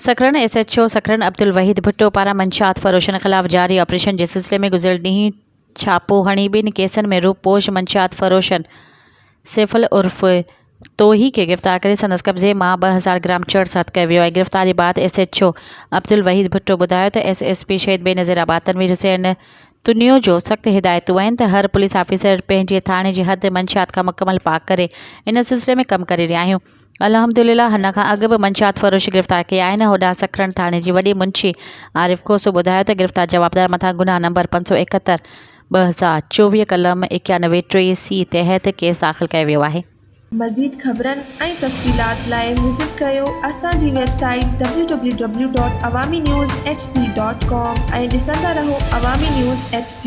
Sakrand SHO سڪرنड Abdul Waheed Bhutto पारां मंशियात फरोशन ख़िलाफ़ जारी ऑपरेशन जे सिलसिले में गुज़िरियल ॾींहुं ڇापो हणी ॿिनि केसनि में रूपोश मंशियात फरोशन सैफल उर्फ तोही खे गिरफ़्तार करे संदसि कब्ज़े मां 2000 ग्राम चर्स हथ कयो वियो आहे। गिरफ़्तारी बाद SHO अब्दुल वहीद भुट्टो ॿुधायो त SSP शहीद बेनज़ीराबाद तनवीर हुसैन तुनियो जो सख़्त हिदायतूं आहिनि त हर पुलिस ऑफिसर पंहिंजे थाणे जी हद मंशियात खां मुकमल पाक करे इन सिलसिले में कमु करे रहिया आहियूं। अल्हम्दुलिल्लाह हिन खां अॻु बि मंशियात फ़रोश गिरफ़्तार कया आहिनि। होॾां सखरन थाणे जी वॾी मुंशी आरिफ खोसो ॿुधायो त गिरफ़्तार जवाबदार मथां गुनाह नंबर 571/2024 कलम 91(3) तहत केस दाख़िल कयो वियो आहे। मज़ीद ख़बरनि ऐं तफ़सीलात लाइ विज़िट कयो असांजी वेबसाइट www.awamiNewsHD.com ऐं ॾिसंदा रहो अवामी न्यूज़ HD।